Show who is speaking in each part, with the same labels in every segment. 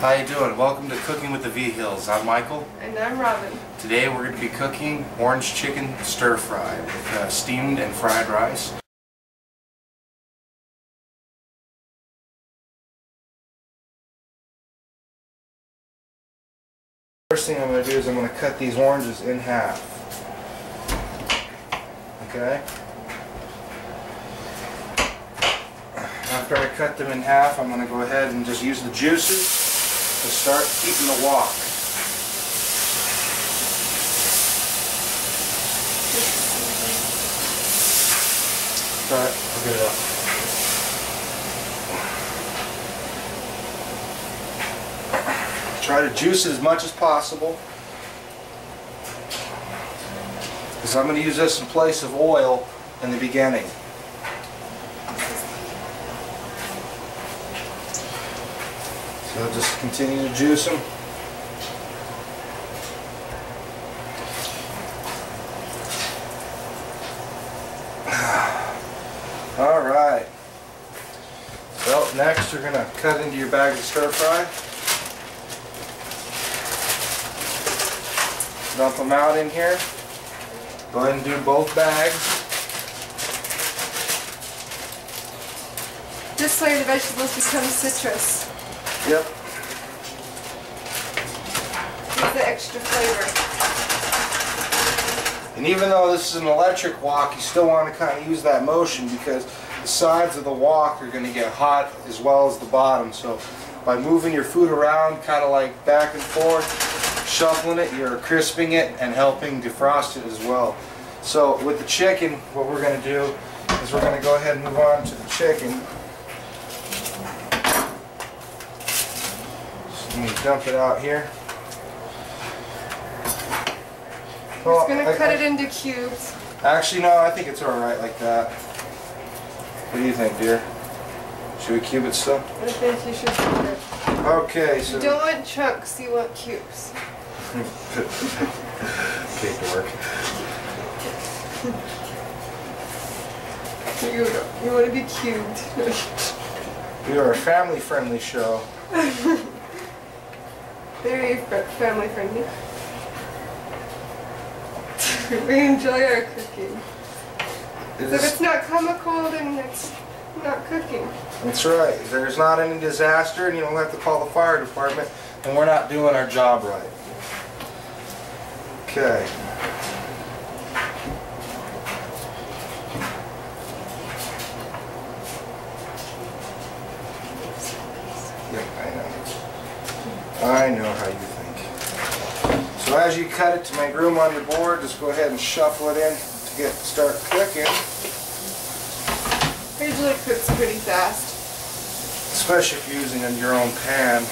Speaker 1: How you doing? Welcome to Cooking with the V-Hills. I'm Michael.
Speaker 2: And I'm Robin.
Speaker 1: Today we're going to be cooking orange chicken stir fry with steamed and fried rice. First thing I'm going to do is I'm going to cut these oranges in half. Okay? After I cut them in half, I'm going to go ahead and just use the juices to start keeping the wok. Alright, I'll get it up. Try to juice it as much as possible, because I'm going to use this in place of oil in the beginning. So just continue to juice them. Alright. Well, next you're going to cut into your bag of stir fry. Dump them out in here. Go ahead and do both bags.
Speaker 2: This way the vegetables become citrus.
Speaker 1: Yep.
Speaker 2: Gives the extra flavor.
Speaker 1: And even though this is an electric wok, you still want to kind of use that motion, because the sides of the wok are going to get hot as well as the bottom. So by moving your food around, kind of like back and forth, shuffling it, you're crisping it and helping defrost it as well. So with the chicken, what we're going to do is we're going to go ahead and move on to the chicken. Let me dump it out here.
Speaker 2: We're just going to cut it into cubes.
Speaker 1: Actually, no, I think it's alright like that. What do you think, dear? Should we cube it still?
Speaker 2: I think you should cube it.
Speaker 1: Okay, so...
Speaker 2: You don't want chunks, you want cubes.
Speaker 1: Paperwork.
Speaker 2: You want to be cubed.
Speaker 1: We are a family-friendly show.
Speaker 2: Very family friendly. We enjoy our cooking. So if it's not comical, then it's not cooking.
Speaker 1: That's right. If there's not any disaster and you don't have to call the fire department, then we're not doing our job right. Okay. Yep, I know how you think. So as you cut it to make room on your board, just go ahead and shuffle it in to start cooking.
Speaker 2: It usually cooks pretty fast.
Speaker 1: Especially if you're using your own pan.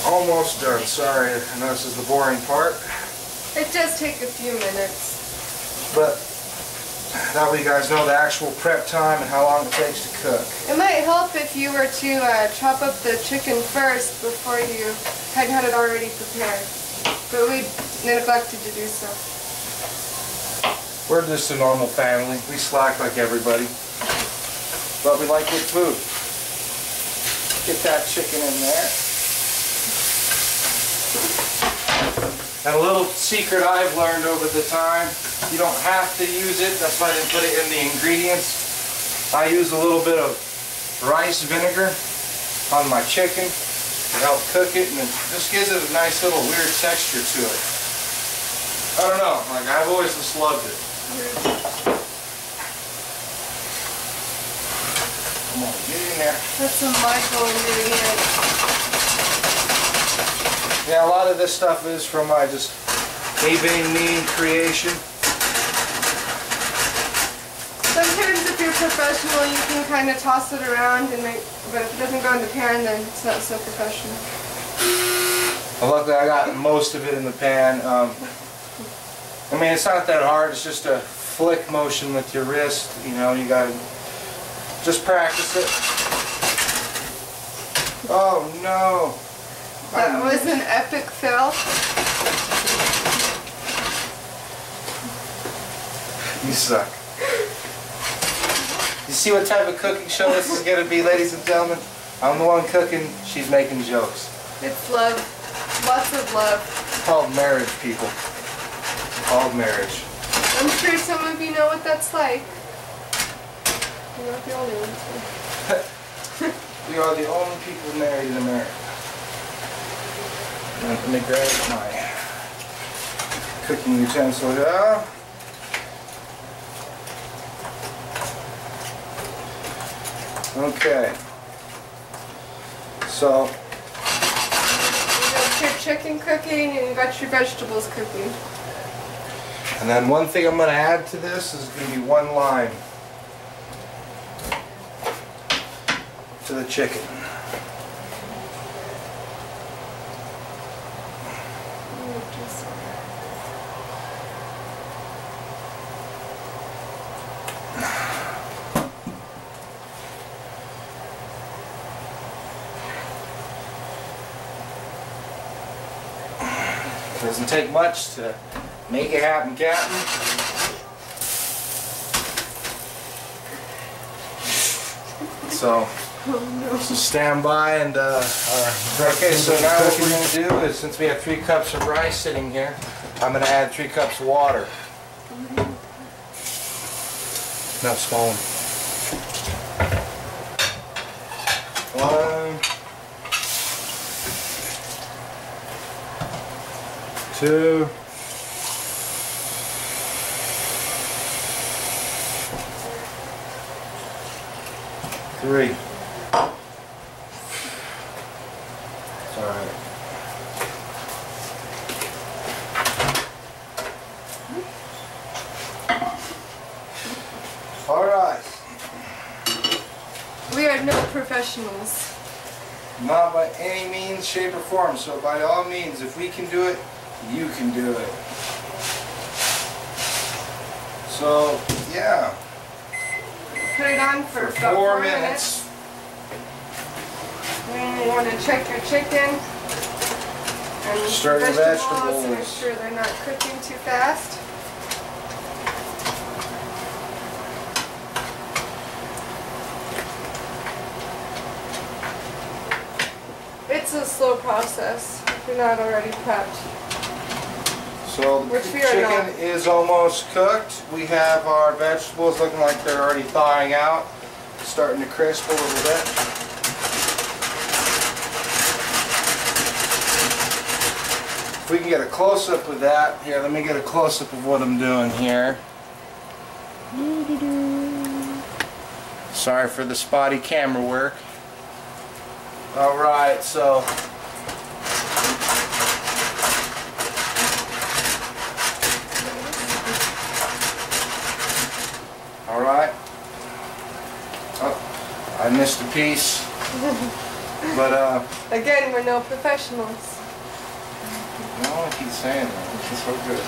Speaker 1: Almost done. Sorry, I know this is the boring part.
Speaker 2: It does take a few minutes.
Speaker 1: But that way you guys know the actual prep time and how long it takes to cook.
Speaker 2: It might help if you were to chop up the chicken first before you had it already prepared. But we neglected to do so.
Speaker 1: We're just a normal family. We slack like everybody. But we like good food. Get that chicken in there. And a little secret I've learned over the time, you don't have to use it, that's why I didn't put it in the ingredients. I use a little bit of rice vinegar on my chicken to help cook it, and it just gives it a nice little weird texture to it. I don't know, like I've always just loved it. Come on, get in there.
Speaker 2: That's a Michael ingredient.
Speaker 1: Yeah, a lot of this stuff is from my just me creation.
Speaker 2: Sometimes if you're professional, you can kind of toss it around, and but if it doesn't go in the pan, then it's not so professional.
Speaker 1: Well, luckily I got most of it in the pan. I mean, it's not that hard. It's just a flick motion with your wrist. You know, you gotta just practice it. Oh no!
Speaker 2: That was an epic fail.
Speaker 1: You suck. You see what type of cooking show this is going to be, ladies and gentlemen? I'm the one cooking, she's making jokes.
Speaker 2: It's love. Lots of love.
Speaker 1: It's called marriage, people. It's called marriage.
Speaker 2: I'm sure some of you know what that's like. You're not the only ones.
Speaker 1: We are the only people married in America. Let me grab my cooking utensil here. Okay. So,
Speaker 2: you got your chicken cooking and you got your vegetables cooking.
Speaker 1: and then one thing I'm going to add to this is going to be one lime to the chicken. Doesn't take much to make it happen, Captain. So stand by and okay, so now what we're going to do is, since we have 3 cups of rice sitting here, I'm going to add 3 cups of water. No, small one. 1, 2, 3. It's all right. All right.
Speaker 2: We are no professionals.
Speaker 1: Not by any means, shape, or form. So by all means, if we can do it, you can do it. So, yeah.
Speaker 2: Put it on for about
Speaker 1: 4 minutes.
Speaker 2: Then you want to check your chicken and
Speaker 1: Stir your vegetables.
Speaker 2: to make sure they're not cooking too fast. It's a slow process if you're not already prepped.
Speaker 1: So the
Speaker 2: Which we are
Speaker 1: chicken
Speaker 2: not.
Speaker 1: is almost cooked. We have our vegetables looking like they're already thawing out, starting to crisp a little bit. If we can get a close-up of that, here, let me get a close-up of what I'm doing here. Sorry for the spotty camera work. Alright, so alright. Oh, I missed a piece. But
Speaker 2: Again, we're no professionals.
Speaker 1: no, I keep saying that. It's so good.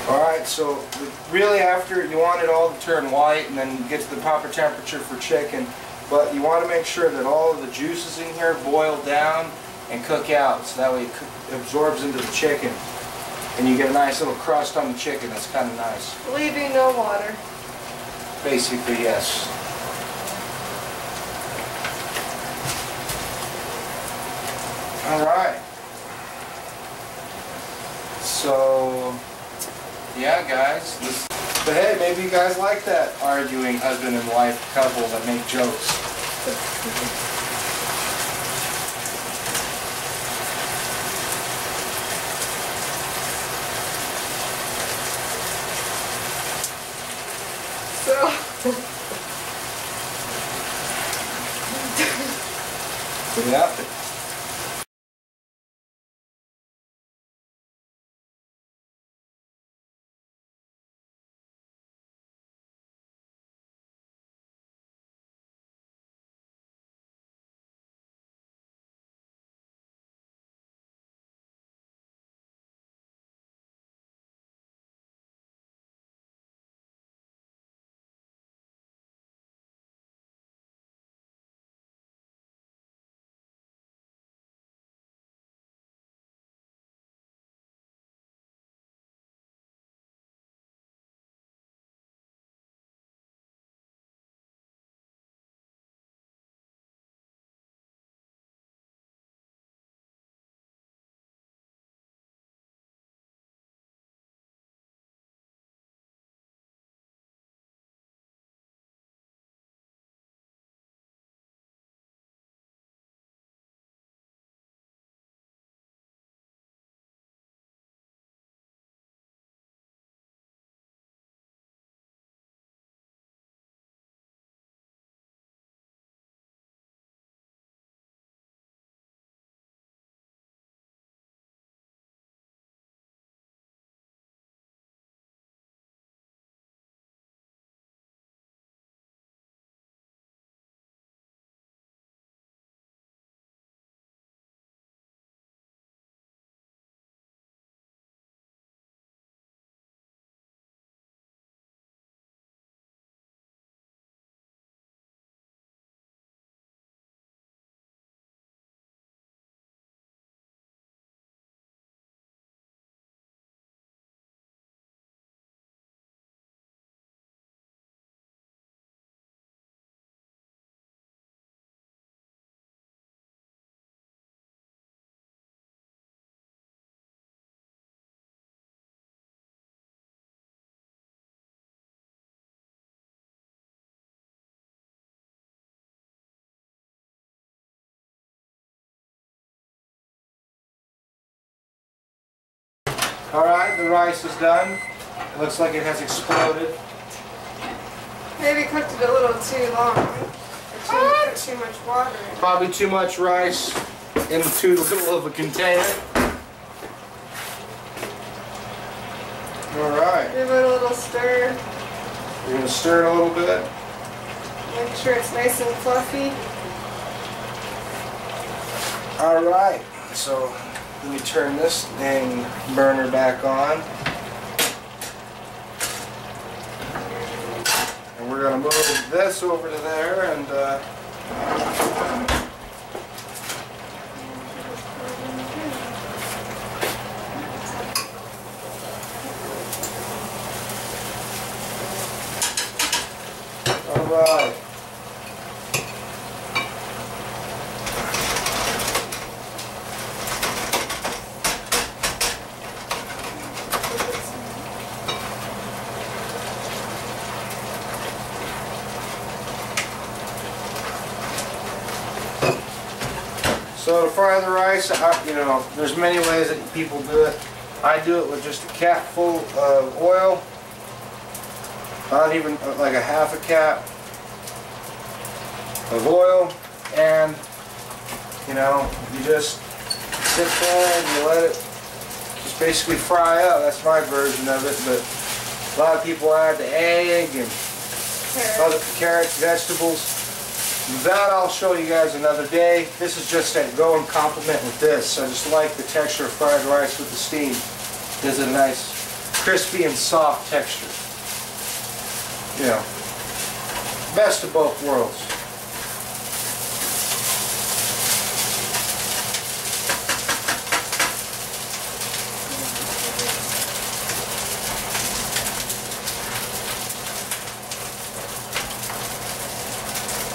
Speaker 1: Alright, so really after, you want it all to turn white and then get to the proper temperature for chicken, but you want to make sure that all of the juices in here boil down and cook out, so that way it absorbs into the chicken and you get a nice little crust on the chicken. That's kind of nice.
Speaker 2: Leaving no water.
Speaker 1: Basically, yes. Alright. So, yeah, guys. But hey, maybe you guys like that arguing husband and wife couple that make jokes.
Speaker 2: So.
Speaker 1: Yeah. Alright, the rice is done. It looks like it has exploded.
Speaker 2: Maybe cooked it a little too long. Or put too much water in.
Speaker 1: Probably too much rice in too little of a container. Alright.
Speaker 2: Give it a little stir.
Speaker 1: You're going to stir it a little bit.
Speaker 2: Make sure it's nice and fluffy.
Speaker 1: Alright, so let me turn this dang burner back on. And we're going to move this over to there and alright. So to fry the rice, you know, there's many ways that people do it. I do it with just a cap full of oil, not even like a half a cap of oil, and you know, you just sit there and you let it just basically fry up. That's my version of it, but a lot of people add the egg and other carrots, vegetables. That I'll show you guys another day. This is just to go and complement with this. I just like the texture of fried rice with the steam. It gives it a nice crispy and soft texture. You know, best of both worlds.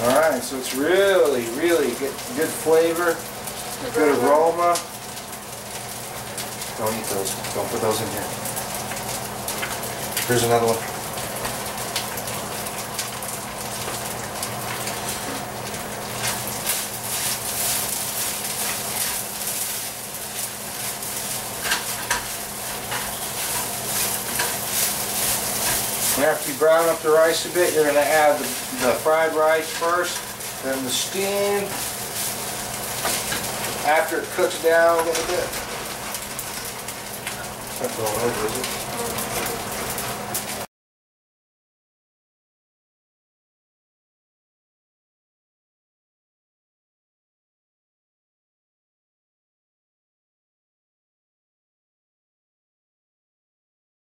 Speaker 1: Alright, so it's really good flavor, good aroma. Don't eat those. Don't put those in here. Here's another one. After you brown up the rice a bit, you're going to add the fried rice first, then the steam. After it cooks down a little bit. It's not going over, is it?